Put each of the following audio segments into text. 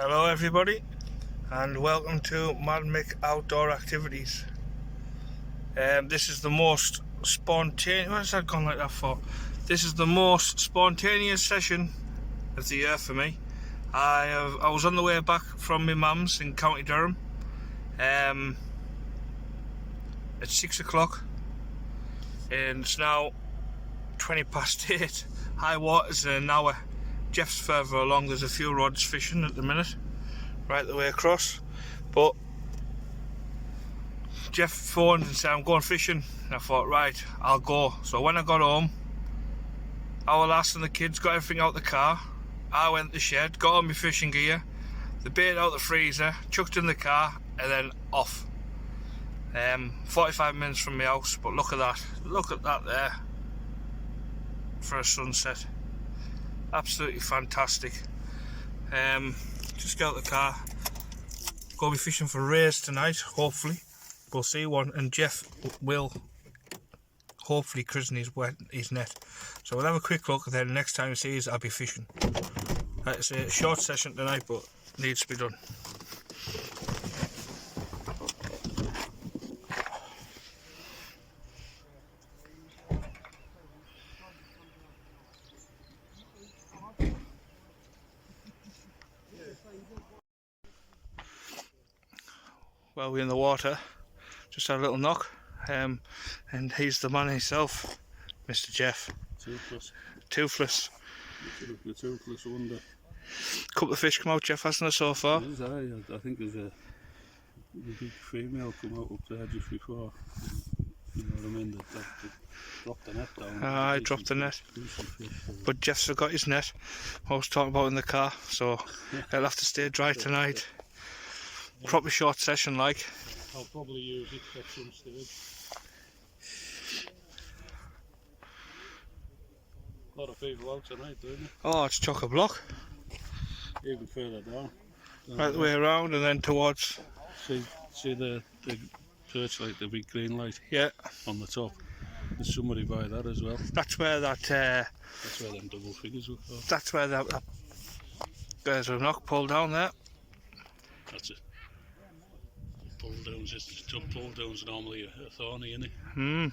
Hello everybody and welcome to Mad Mick Outdoor Activities. This is the most spontaneous, what has that gone like that for? This is the most spontaneous session of the year for me. I was on the way back from my mum's in County Durham at 6 o'clock and it's now 20 past 8. High water's in an hour. Jeff's further along, there's a few rods fishing at the minute, right the way across. But Jeff phoned and said I'm going fishing, and I thought, right, I'll go. So when I got home, our lass and the kids got everything out the car. I went to the shed, got all my fishing gear, the bait out the freezer, chucked in the car, and then off. 45 minutes from my house, but look at that there for a sunset. Absolutely fantastic. Just get out the car, go be fishing for rays tonight, hopefully we'll see one, and Jeff will hopefully christen his net, so we'll have a quick look and then next time he sees I'll be fishing. Like I say, a short session tonight but needs to be done. Well, we're in the water, just had a little knock, and he's the man himself, Mr. Jeff. Toothless. The toothless wonder. Couple of fish come out, Jeff, hasn't there, so far? It is, I think there's a big female come out up there just before. You know what I mean? That dropped the net down. I dropped the net. But Jeff's forgot his net. I was talking about in the car, so he'll have to stay dry tonight. Yeah. Proper short session like. I'll probably use it at some stage. A lot of people out tonight, don't you? Oh, it's chock-a-block. Even further down. Right the way around and then towards. See the perch light, the big green light? Yeah. On the top. There's somebody by that as well. That's where that. That's where them double figures were. That's where there's a knock pulled down there. That's it. Pull downs, pull downs normally a thorny, isn't it? Hmm.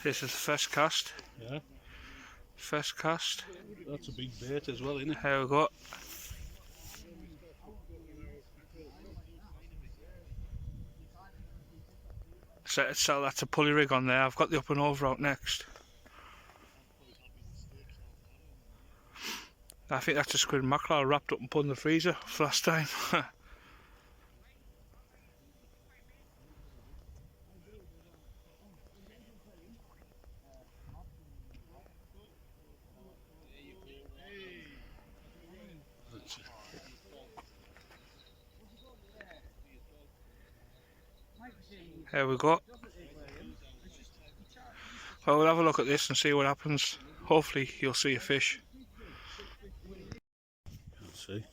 This is the first cast. Yeah. First cast. That's a big bait as well, isn't it? There we go. So that's a pulley rig on there. I've got the up and over out next. I think that's a squid mackerel wrapped up and put in the freezer for last time. There we go. Well, we'll have a look at this and see what happens. Hopefully you'll see a fish. Can't see.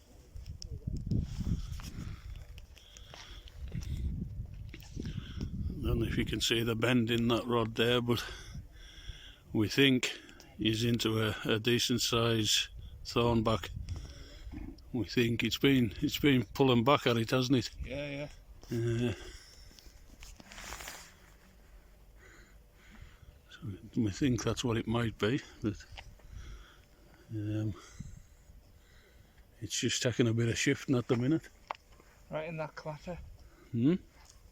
I don't know if you can see the bend in that rod there, but we think he's into a decent size thornback. We think it's been pulling back at it, hasn't it? Yeah, yeah. We think that's what it might be, but it's just taking a bit of shifting at the minute. Right in that clatter. Hmm?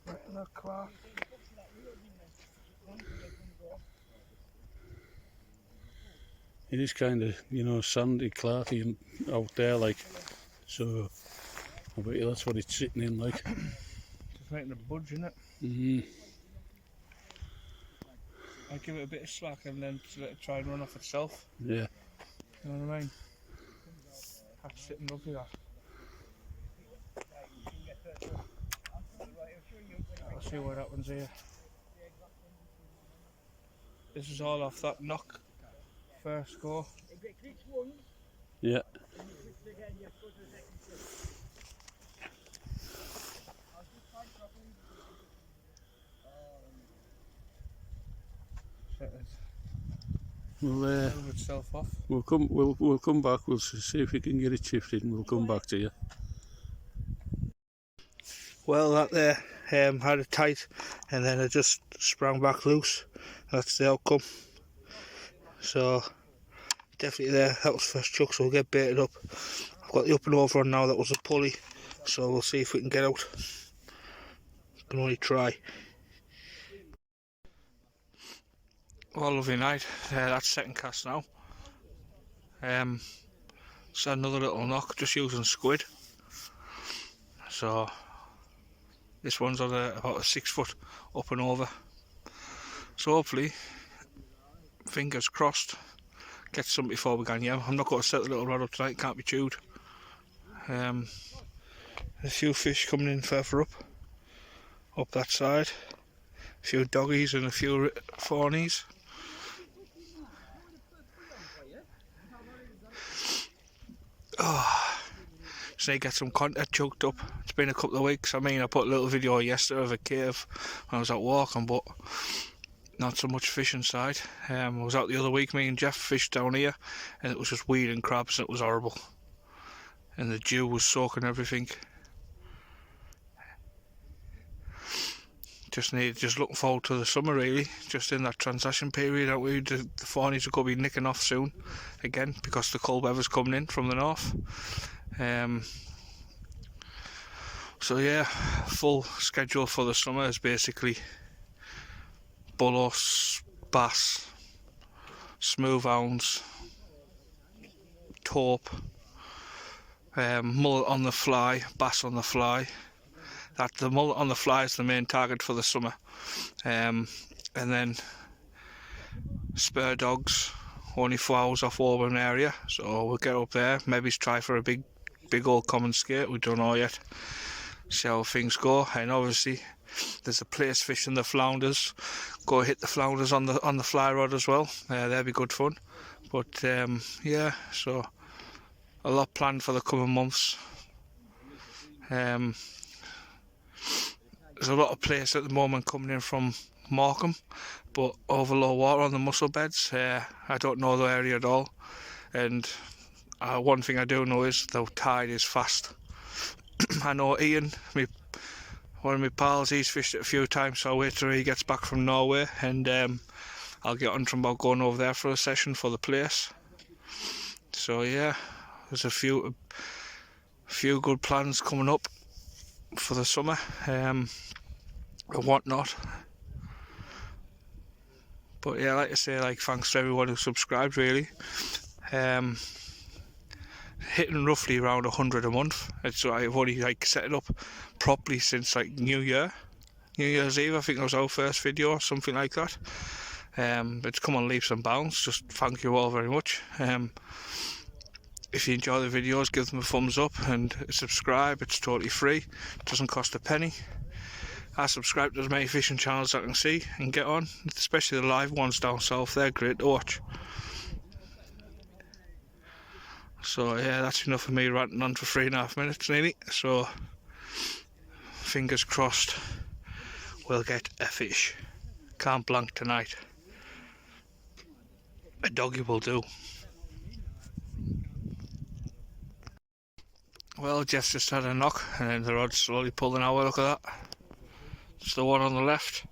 Right in that clatter. It is kind of, you know, sandy, clarty out there, like, so I bet you that's what it's sitting in, like. Just making a budge, isn't it? Mm-hmm. I give it a bit of slack and then let it try and run off itself. Yeah. You know what I mean? That's sitting lovely, that. Let's see what happens here. This is all off that knock. First go. Yeah. Move itself off. We'll come back. We'll see if we can get it shifted, and we'll come back to you. Well, that there had it tight, and then it just sprang back loose. That's the outcome. So definitely there. That was first chuck, so we'll get baited up. I've got the up and over on now. That was a pulley, so we'll see if we can get out. Can only try. Well, lovely night. That's second cast now. So another little knock, just using squid. So this one's on about a 6 foot up and over. So hopefully, fingers crossed, get some before we go. Yeah, I'm not going to set the little rod up tonight. Can't be chewed. A few fish coming in further up that side. A few doggies and a few fawnies. Oh, just need to get some content chucked up. It's been a couple of weeks. I mean, I put a little video yesterday of a cave when I was out walking, but not so much fish inside. I was out the other week, me and Jeff fished down here, and it was just weed and crabs, and it was horrible. And the dew was soaking everything. Just looking forward to the summer, really. Just in that transition period, aren't we? The fawnies are going to be nicking off soon again, because the cold weather's coming in from the north. So yeah, full schedule for the summer is basically bullos, bass, smooth hounds, taupe, mullet on the fly, bass on the fly. The mullet on the fly is the main target for the summer, and then spur dogs, only 4 hours off Auburn area, so we'll get up there, maybe try for a big old common skate. We don't know yet, see how things go. And obviously there's a place fishing the flounders, go hit the flounders on the fly rod as well. That'll be good fun. But yeah, so a lot planned for the coming months. There's a lot of place at the moment coming in from Morecambe, but over low water on the mussel beds. I don't know the area at all, and one thing I do know is the tide is fast. I know Ian, one of my pals, he's fished it a few times, so I'll wait till he gets back from Norway, and I'll get on to him about going over there for a session for the place. So yeah, there's a few good plans coming up for the summer, and whatnot. But yeah, like I say, thanks to everyone who subscribed, really. Hitting roughly around 100 a month. I've only set it up properly since New Year's Eve. I think that was our first video or something like that. It's come on leaps and bounds. Just thank you all very much. If you enjoy the videos, give them a thumbs up and subscribe. It's totally free, it doesn't cost a penny. I subscribe to as many fishing channels as I can see and get on, especially the live ones down south. They're great to watch. So yeah, that's enough of me ranting on for 3.5 minutes nearly. So fingers crossed we'll get a fish. Can't blank tonight. A doggy will do. Well, Jeff's just had a knock, and then the rod's slowly pulling out. Look at that. It's the one on the left.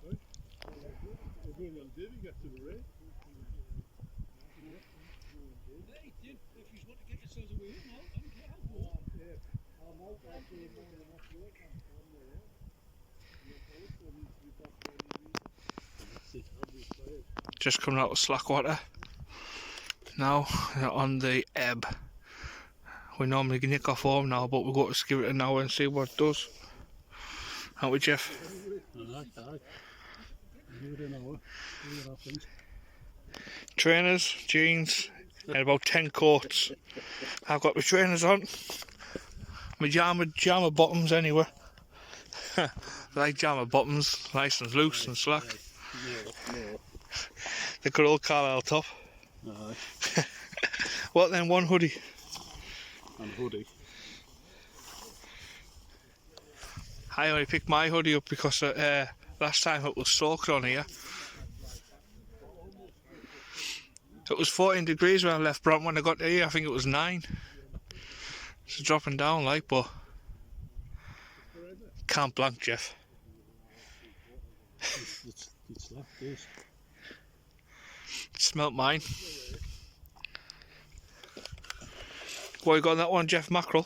Just coming out of slack water. Now on the ebb. We normally nick off home now, but we've got to give it an hour and see what it does. Aren't we, Jeff? Aye. Give it an hour. See what happens. Trainers, jeans, and about 10 coats. I've got my trainers on. My jama bottoms anyway. Like jama bottoms, nice and loose and slack. No. The good old Carlisle top. Aye. What then, one hoodie? And hoodie. I only picked my hoodie up because last time it was soaked on here. It was 14 degrees when I left Brom. When I got here, I think it was 9. It's dropping down like, but can't blank, Jeff. It's left this. Smelt mine. What you got on that one, Jeff? Mackerel?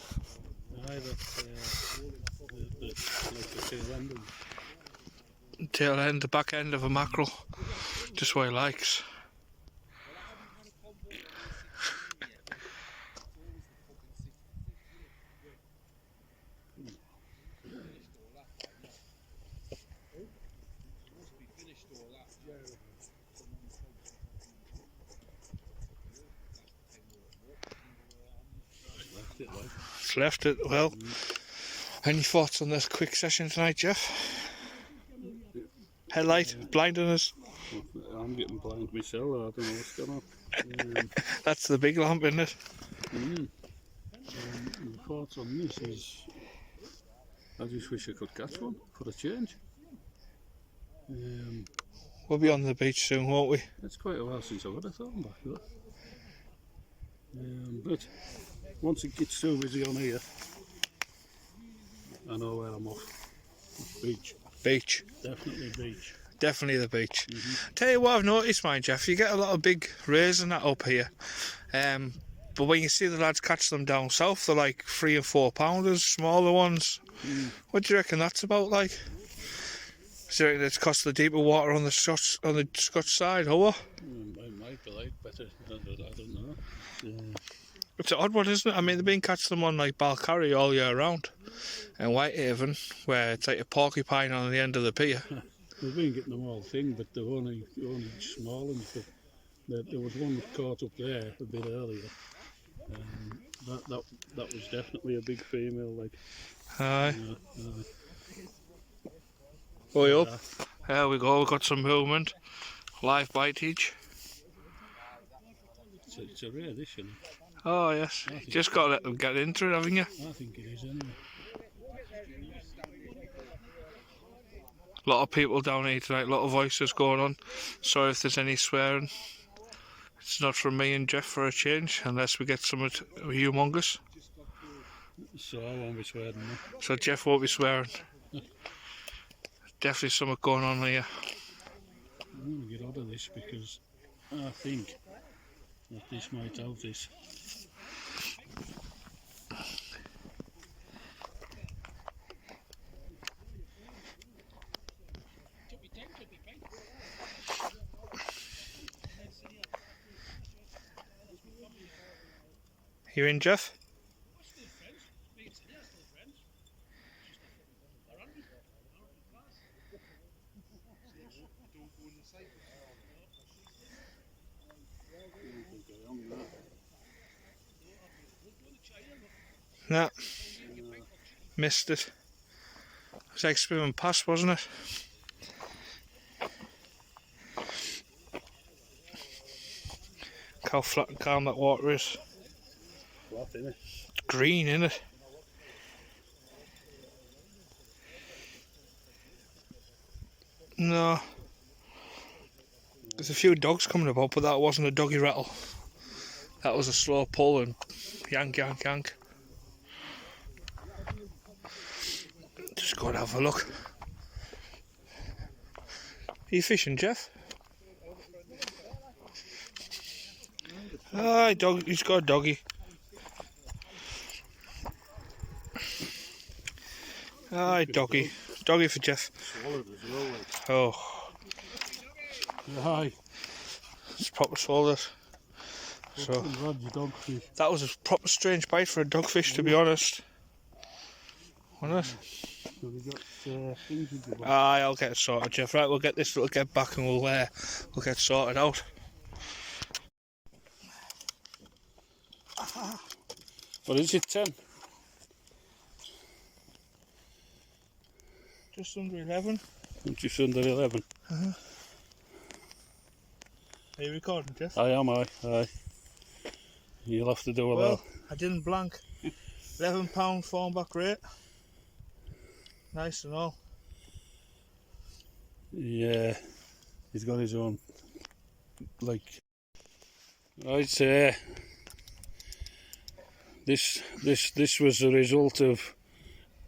Aye, that's like the tail end of Tail end, the back end of a mackerel. Just what he likes. It's left it well. Any thoughts on this quick session tonight, Jeff? Headlight blinding us. I'm getting blind myself. I don't know what's going on. That's the big lamp, isn't it? The thoughts on this is, I just wish I could catch one for a change. We'll be on the beach soon, won't we? It's quite a while since I've had a thornback though. But once it gets too busy on here, I know where I'm off. Beach. Beach. Definitely beach. Definitely the beach. Tell you what I've noticed, mine, Jeff, you get a lot of big rays and that up here. But when you see the lads catch them down south, they're like 3 and 4 pounders, smaller ones. What do you reckon that's about, like? Do you reckon it's cost the deeper water on the Scotch side, or what? It might be like better, I don't know. It's an odd one, isn't it? I mean, they've been catching them on like Balcarry all year round, and Whitehaven, where it's like a porcupine on the end of the pier. We've been getting them all thing, but they're only small ones. But there was one that caught up there a bit earlier. That was definitely a big female, like. Aye. Way up. There we go. We've got some movement. Live bitage. It's a rare dish, isn't it? Oh yes. You just got to let them get into it, haven't you? I think it is anyway. A lot of people down here tonight. A lot of voices going on. Sorry if there's any swearing. It's not from me and Jeff for a change, unless we get some humongous. So I won't be swearing. No? So Jeff won't be swearing. Definitely something going on here. I'm going to get out of this because I think that this might have this. You in, Jeff? No. Missed it. It was like swimming past, wasn't it? Look how flat and calm that water is. Flat, innit? Green, innit? No. There's a few dogs coming about, but that wasn't a doggy rattle. That was a slow pull and yank, yank, yank. Just go and have a look. Are you fishing, Jeff? Aye, dog. He's got a doggy. Aye, doggy. Doggy for Jeff. Swallowed as well, like. Oh. Aye. It's proper swallowed. So Dogfish. that was a proper strange bite for a dogfish, to be honest. Wasn't it? So we got things we do. Aye, I'll get it sorted, Jeff. Right, we'll get this little get back and we'll get sorted out. What is it, 10? Just under 11. Just under 11. Are you recording, Jeff? I am, aye. You'll have to do a Well, lot. I didn't blank. £11 thornback rate. Nice and all. Yeah, he's got his own, like, Right, this was the result of,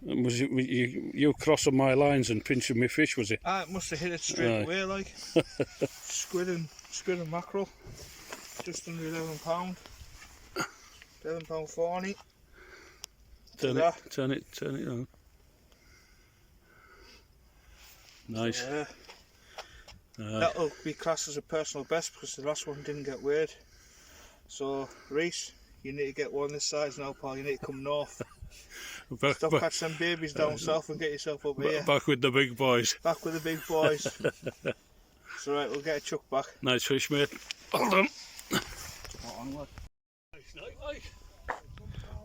was it you crossing my lines and pinching my fish, was it? Ah, it must have hit it straight away, like. Squid and mackerel, just under £11. £11.40. Turn it on. Nice. So, that'll be classed as a personal best because the last one didn't get weighed. So, Reese, you need to get one this size now, pal. You need to come north. Stop catching them babies down south and get yourself up here. Back with the big boys. Back with the big boys. It's alright, we'll get a chuck back. Nice fish, mate. Hold on.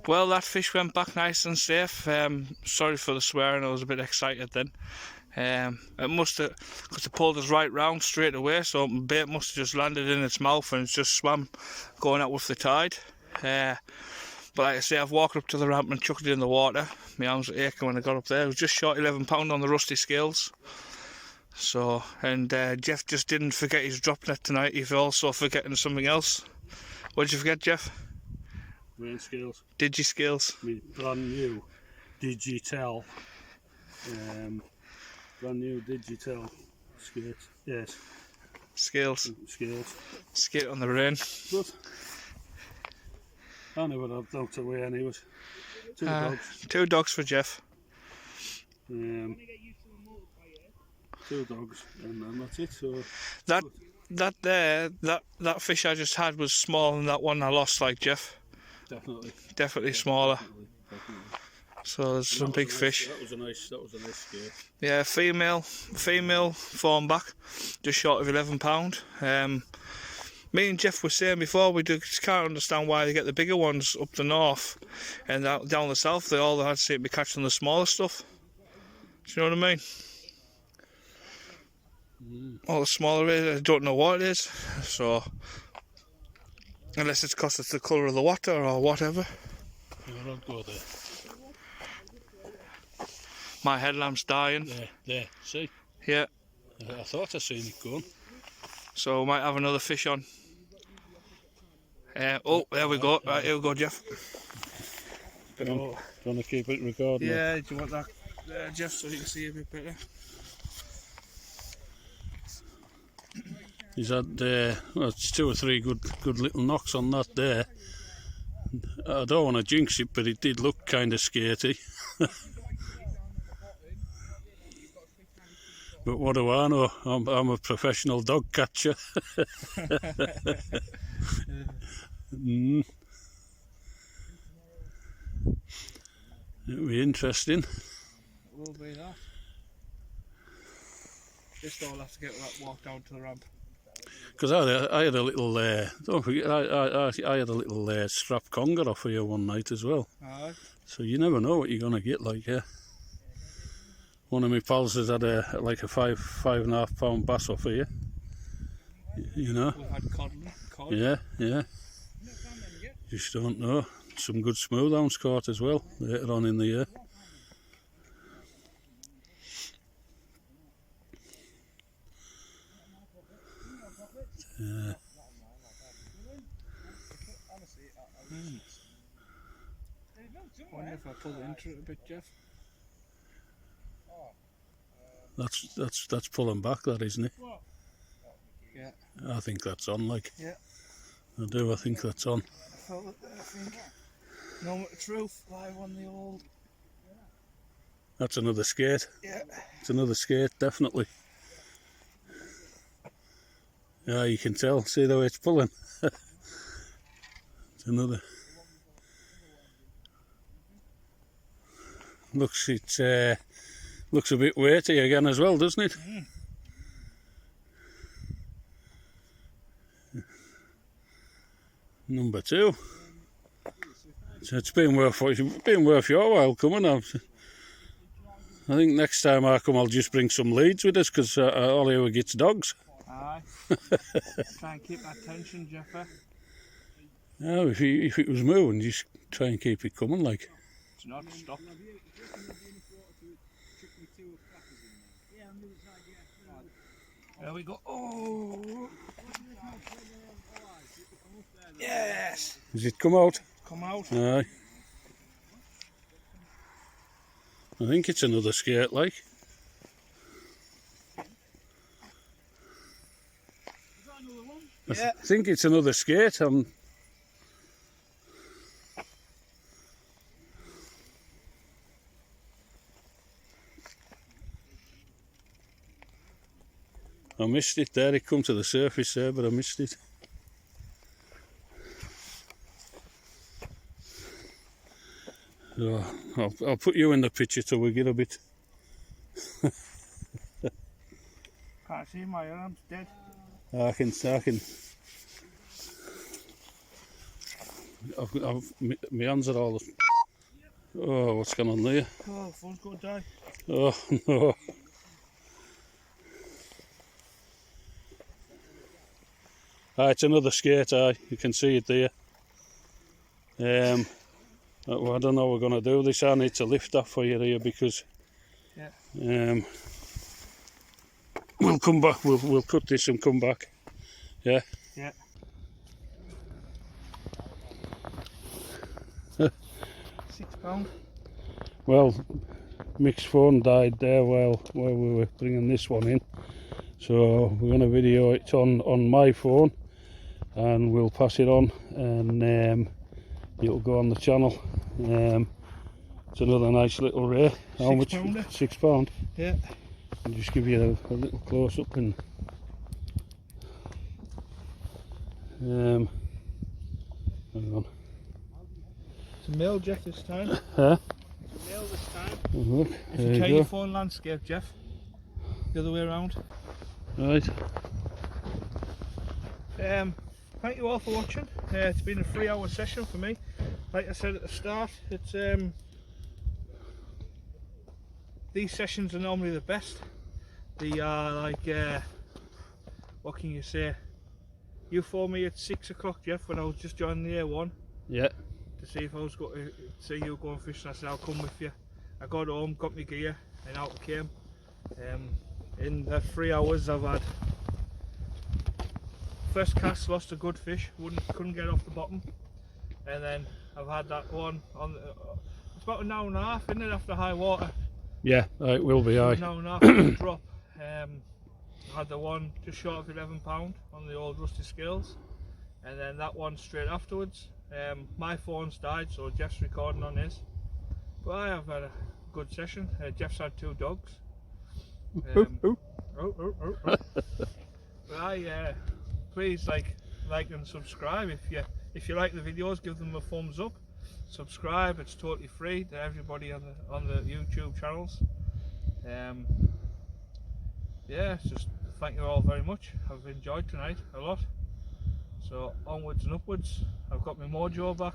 Well, that fish went back nice and safe. Sorry for the swearing, I was a bit excited then. It must have, because the pulled us right round straight away, so the bait must have just landed in its mouth and it's just swam going out with the tide. But like I say, I've walked up to the ramp and chucked it in the water. My arms were aching when I got up there. It was just short £11 on the rusty scales. So, and Jeff just didn't forget his drop net tonight. He's also forgetting something else. What did you forget, Jeff? Rain scales. Digi scales. I mean, brand new Digital. Brand new Digital skates. Yes. Scales. Scales. Skate on the rain. But I never had dogs away anyways. Two dogs. 2 dogs for Jeff. 2 dogs, and that's it. So that fish I just had was smaller than that one I lost, like Jeff. Definitely smaller. Definitely. So there's some big fish. That was a nice skate. Yeah, female thornback, just short of £11. Me and Jeff were saying before, we just can't understand why they get the bigger ones up the north, and down the south they all had to be catching the smaller stuff. Do you know what I mean? All the smaller I don't know what it is, so unless it's because it's the colour of the water or whatever. I don't go there. My headlamp's dying. There, see? Yeah. I thought I seen it going. So we might have another fish on. Oh, there we go. Right, here we go, Jeff. Do you want to keep it recording? Yeah, do you want that, Jeff, so you can see a bit better? He's had well, it's 2 or 3 good little knocks on that there. I don't want to jinx it, but it did look kind of skatey. But what do I know? I'm a professional dog catcher. It'll be interesting. It will be that. Just all have to get that walk down to the ramp. Because I had a little, don't forget, I had a little strap conger off here one night as well. Alright. So you never know what you're going to get, like, yeah. One of my pals has had a 5.5 pound bass off here. You know? We've had cod. Yeah. Just don't know. Some good smooth ounce caught as well later on in the year. I wonder if I pull into it a bit, Jeff. That's pulling back, that, isn't it? Yeah. I think that's on, like. Yeah. I do. I think that's on. I felt it there, I think. No truth, live on the old. That's another skate. Yeah. It's another skate, definitely. Yeah, you can tell. See the way it's pulling. It's another. Looks a bit weighty again as well, doesn't it? Number 2. So it's been worth your while coming. I think next time I come, I'll just bring some leads with us because all here gets dogs. Aye. Try and keep that tension, Jeffer. No, if it was moving, just try and keep it coming, like. It's not stop. There we go. Oh! Has it come out? Come out. Aye. I think it's another skate, like. Yeah. I think it's another skate. I missed it there. It come to the surface there, but I missed it. So I'll put you in the picture till we get a bit. Can't see my arms, dead. I can. My hands are all. Oh, what's going on there? Oh, the phone's going to die. Oh no. It's another skate, you can see it there. I don't know what we're going to do this. I need to lift that for you here because we'll come back, we'll cut this and come back. Yeah? Yeah. £6. Well, Mick's phone died there while we were bringing this one in. So we're going to video it on my phone and we'll pass it on and it'll go on the channel. It's another nice little ray. How much? £6. Yeah. I'll just give you a little close up and hang on. It's a male, Jeff, this time. Huh? It's a male this time. Oh, look, It's there a you tiny go. phone landscape, Jeff. The other way around. Right. Thank you all for watching. It's been a 3-hour session for me. Like I said at the start, it's these sessions are normally the best. They are like what can you say? You phoned me at 6 o'clock, Jeff, when I was just joining the A1. Yeah. To see if I was going to see you going fishing. I said I'll come with you. I got home, got my gear, and out I came. In the 3 hours I've had first cast, lost a good fish, couldn't get off the bottom, and then I've had that one on it's about an hour and a half, isn't it, after high water? Yeah, it will be. An hour and a half after drop. I had the one just short of £11 on the old rusty scales, and then that one straight afterwards. My phone's died, so Jeff's recording on his, but I have had a good session. Jeff's had 2 dogs. But please like and subscribe. If you like the videos, give them a thumbs up. Subscribe, it's totally free to everybody on the YouTube channels. Yeah, just thank you all very much. I've enjoyed tonight a lot. So onwards and upwards. I've got my mojo back,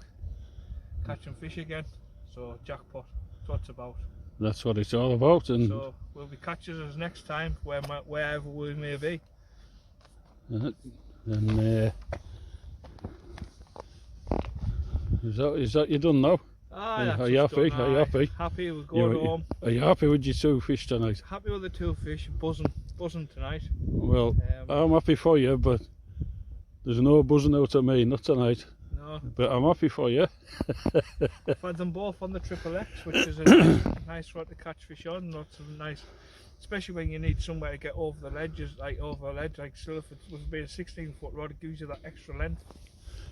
catching fish again. So jackpot, that's what it's about. That's what it's all about. And so we'll be catching us next time wherever we may be. And is that you done now? Are you happy? Are you happy? Happy, we're going home. Are you happy with your 2 fish tonight? Happy with the 2 fish, buzzing tonight. Well, I'm happy for you, but there's no buzzing out of me, not tonight. No. But I'm happy for you. I've had them both on the Triple X, which is a nice rod to catch fish on. Lots of nice, especially when you need somewhere to get over the ledges, like over a ledge, like silloth. It was being a 16-foot rod, it gives you that extra length.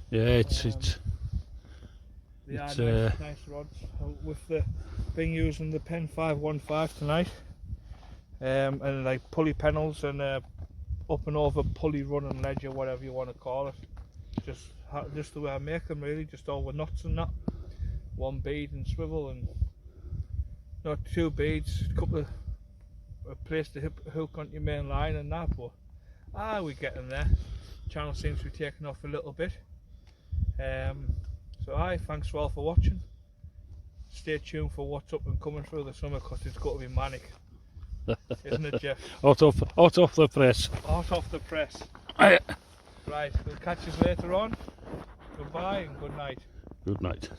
Yeah, it's they are nice rods. With the been using the Pen 515 tonight, and like pulley pennels and up and over pulley running ledge or whatever you want to call it. Just the way I make them, really, just over knots and that. 1 bead and swivel, and not 2 beads, a couple of a place to hook onto your main line and that. But we're getting there. Channel seems to be taking off a little bit. So thanks all for watching. Stay tuned for what's up and coming through the summer, because it's going to be manic, isn't it, Jeff? Hot off the press. Hot off the press. Right, we'll catch you later on. Goodbye and good night. Good night.